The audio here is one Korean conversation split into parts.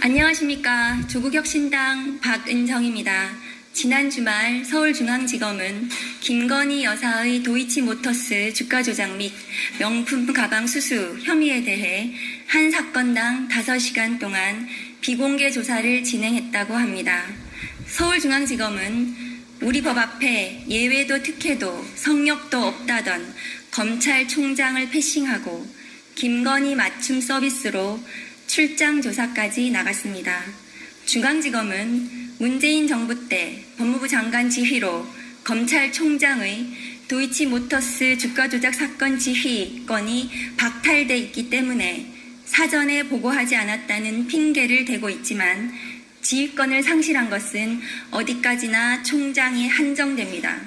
안녕하십니까. 조국혁신당 박은정입니다. 지난 주말 서울중앙지검은 김건희 여사의 도이치모터스 주가 조작 및 명품 가방 수수 혐의에 대해 한 사건당 5시간 동안 비공개 조사를 진행했다고 합니다. 서울중앙지검은 우리 법 앞에 예외도 특혜도 성역도 없다던 검찰총장을 패싱하고 김건희 맞춤 서비스로 출장 조사까지 나갔습니다. 중앙지검은 문재인 정부 때 법무부 장관 지휘로 검찰총장의 도이치모터스 주가 조작 사건 지휘권이 박탈돼 있기 때문에 사전에 보고하지 않았다는 핑계를 대고 있지만 지휘권을 상실한 것은 어디까지나 총장이 한정됩니다.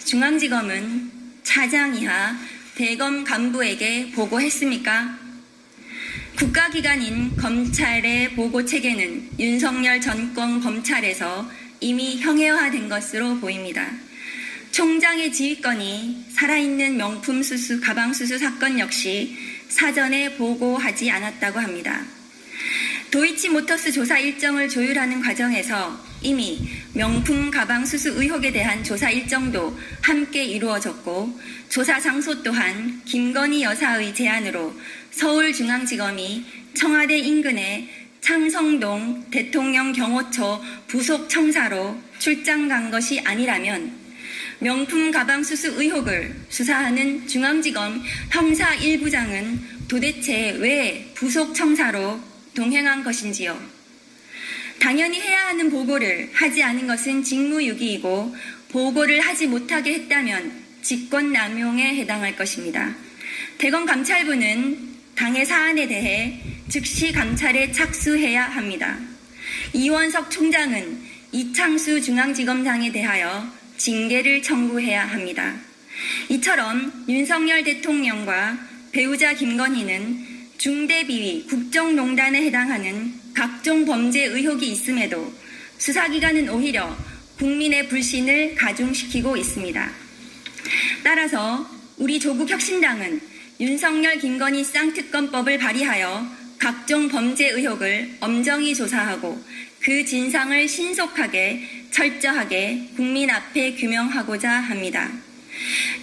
중앙지검은 차장 이하 대검 간부에게 보고했습니까? 국가기관인 검찰의 보고체계는 윤석열 전권 검찰에서 이미 형해화된 것으로 보입니다. 총장의 지휘권이 살아있는 명품 수수, 가방 수수 사건 역시 사전에 보고하지 않았다고 합니다. 도이치모터스 조사 일정을 조율하는 과정에서 이미 명품 가방 수수 의혹에 대한 조사 일정도 함께 이루어졌고 조사 장소 또한 김건희 여사의 제안으로 서울중앙지검이 청와대 인근의 창성동 대통령 경호처 부속 청사로 출장 간 것이 아니라면 명품 가방 수수 의혹을 수사하는 중앙지검 형사 1부장은 도대체 왜 부속 청사로 동행한 것인지요. 당연히 해야 하는 보고를 하지 않은 것은 직무유기이고 보고를 하지 못하게 했다면 직권남용에 해당할 것입니다. 대검 감찰부는 당의 사안에 대해 즉시 감찰에 착수해야 합니다. 이원석 총장은 이창수 중앙지검장에 대하여 징계를 청구해야 합니다. 이처럼 윤석열 대통령과 배우자 김건희는 중대비위 국정농단에 해당하는 각종 범죄 의혹이 있음에도 수사기관은 오히려 국민의 불신을 가중시키고 있습니다. 따라서 우리 조국혁신당은 윤석열 김건희 쌍특검법을 발의하여 각종 범죄 의혹을 엄정히 조사하고 그 진상을 신속하게 철저하게 국민 앞에 규명하고자 합니다.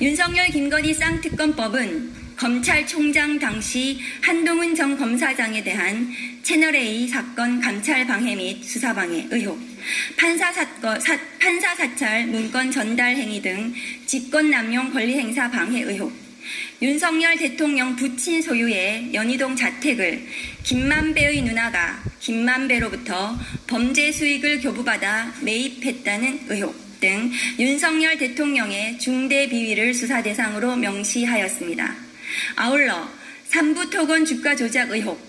윤석열 김건희 쌍특검법은 검찰총장 당시 한동훈 전 검사장에 대한 채널A 사건 감찰 방해 및 수사 방해 의혹, 판사 사찰 문건 전달 행위 등 직권남용 권리행사 방해 의혹, 윤석열 대통령 부친 소유의 연희동 자택을 김만배의 누나가 김만배로부터 범죄 수익을 교부받아 매입했다는 의혹 등 윤석열 대통령의 중대 비위를 수사 대상으로 명시하였습니다. 아울러 삼부토건 주가 조작 의혹,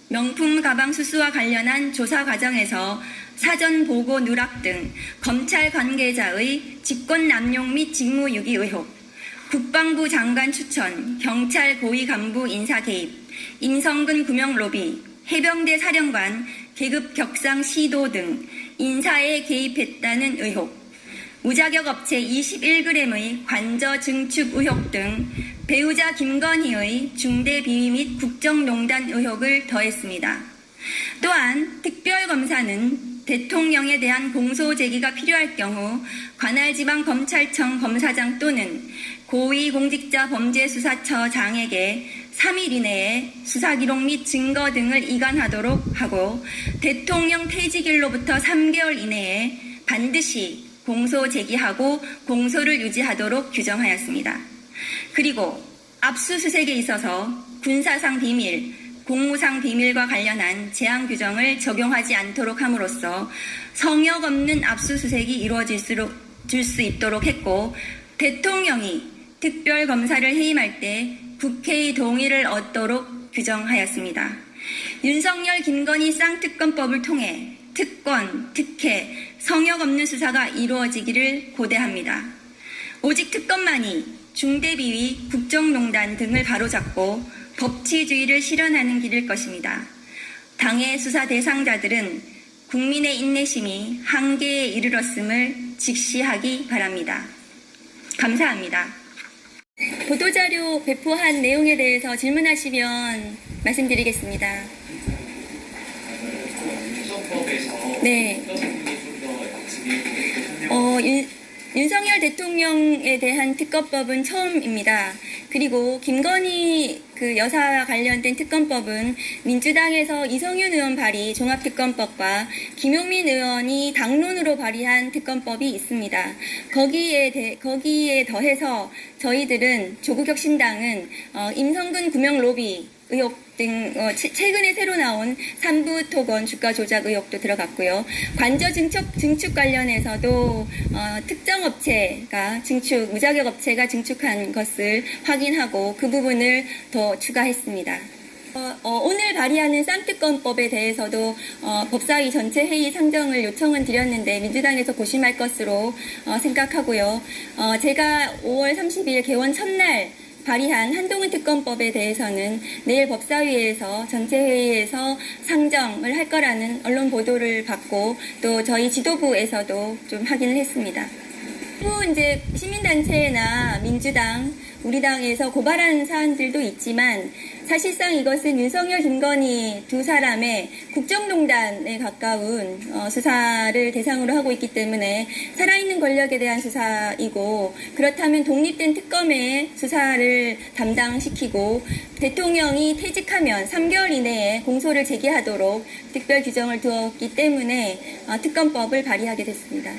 명품 가방 수수와 관련한 조사 과정에서 사전 보고 누락 등 검찰 관계자의 직권 남용 및 직무유기 의혹, 국방부 장관 추천, 경찰 고위 간부 인사 개입, 임성근 구명 로비, 해병대 사령관 계급 격상 시도 등 인사에 개입했다는 의혹, 무자격 업체 21g의 관저 증축 의혹 등 배우자 김건희의 중대 비위 및 국정농단 의혹을 더했습니다. 또한 특별검사는 대통령에 대한 공소 제기가 필요할 경우 관할지방검찰청 검사장 또는 고위공직자범죄수사처장에게 3일 이내에 수사기록 및 증거 등을 이관하도록 하고 대통령 퇴직일로부터 3개월 이내에 반드시 공소 제기하고 공소를 유지하도록 규정하였습니다. 그리고 압수수색에 있어서 군사상 비밀, 공무상 비밀과 관련한 제한 규정을 적용하지 않도록 함으로써 성역 없는 압수수색이 이루어질 수 있도록 했고 대통령이 특별검사를 해임할 때 국회의 동의를 얻도록 규정하였습니다. 윤석열 김건희 쌍특검법을 통해 특권, 특혜, 성역 없는 수사가 이루어지기를 고대합니다. 오직 특검만이 중대비위, 국정농단 등을 바로잡고 법치주의를 실현하는 길일 것입니다. 당의 수사 대상자들은 국민의 인내심이 한계에 이르렀음을 직시하기 바랍니다. 감사합니다. 보도자료 배포한 내용에 대해서 질문하시면 말씀드리겠습니다. 특검법에서 네. 어떤 부분이 좀 더 약점이 윤석열 대통령에 대한 특검법은 처음입니다. 그리고 김건희 그 여사와 관련된 특검법은 민주당에서 이성윤 의원 발의 종합특검법과 김용민 의원이 당론으로 발의한 특검법이 있습니다. 거기에 더해서 저희들은 조국혁신당은 임성근 구명로비 의혹 등 최근에 새로 나온 삼부 토건 주가 조작 의혹도 들어갔고요. 관저 증축 관련해서도 특정 업체가 무자격 업체가 증축한 것을 확인하고 그 부분을 더 추가했습니다. 오늘 발의하는 쌍특검법에 대해서도 법사위 전체 회의 상정을 요청은 드렸는데 민주당에서 고심할 것으로 생각하고요. 제가 5월 30일 개원 첫날 발의한 한동훈 특검법에 대해서는 내일 법사위에서 전체 회의에서 상정을 할 거라는 언론 보도를 받고 또 저희 지도부에서도 좀 확인을 했습니다. 또 이제 시민단체나 민주당, 우리 당에서 고발한 사안들도 있지만 사실상 이것은 윤석열, 김건희 두 사람의 국정농단에 가까운 수사를 대상으로 하고 있기 때문에 살아있는 권력에 대한 수사이고 그렇다면 독립된 특검의 수사를 담당시키고 대통령이 퇴직하면 3개월 이내에 공소를 제기하도록 특별 규정을 두었기 때문에 특검법을 발의하게 됐습니다.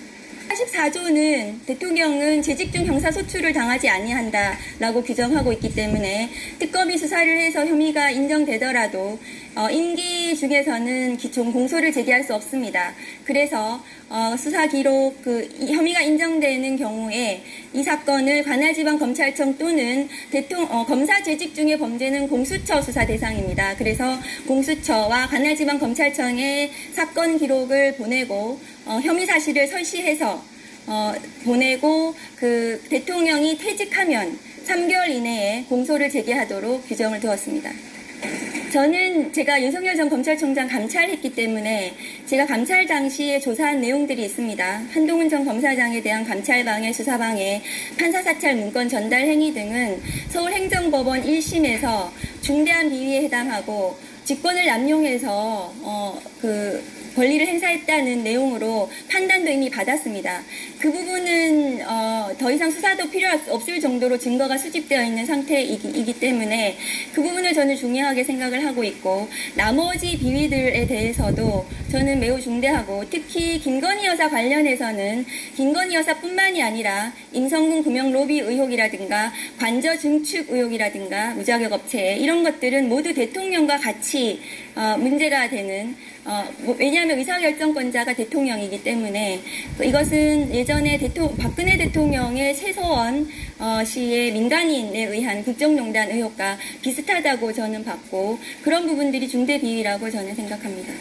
44조는 대통령은 재직 중 형사소출을 당하지 아니한다라고 규정하고 있기 때문에 특검이 수사를 해서 혐의가 인정되더라도 임기 중에서는 공소를 제기할 수 없습니다. 그래서 수사 기록 혐의가 인정되는 경우에 이 사건을 관할지방검찰청 또는 검사 재직 중의 범죄는 공수처 수사 대상입니다. 그래서 공수처와 관할지방검찰청에 사건 기록을 보내고 혐의 사실을 설시해서 보내고 그 대통령이 퇴직하면 3개월 이내에 공소를 제기하도록 규정을 두었습니다. 저는 제가 윤석열 전 검찰총장 감찰했기 때문에 제가 감찰 당시에 조사한 내용들이 있습니다. 한동훈 전 검사장에 대한 감찰방해, 수사방해, 판사사찰 문건 전달 행위 등은 서울행정법원 1심에서 중대한 비위에 해당하고 직권을 남용해서 권리를 행사했다는 내용으로 판단도 이미 받았습니다. 그 부분은 더 이상 수사도 필요 없을 정도로 증거가 수집되어 있는 상태이기 때문에 그 부분을 저는 중요하게 생각을 하고 있고 나머지 비위들에 대해서도 저는 매우 중대하고 특히 김건희 여사 관련해서는 김건희 여사뿐만이 아니라 임성근 구명로비 의혹이라든가 관저 증축 의혹이라든가 무자격 업체 이런 것들은 모두 대통령과 같이 문제가 되는 왜냐하면 의사결정권자가 대통령이기 때문에 이것은 예전에 박근혜 대통령의 최서원 씨의 민간인에 의한 국정농단 의혹과 비슷하다고 저는 봤고 그런 부분들이 중대 비위라고 저는 생각합니다.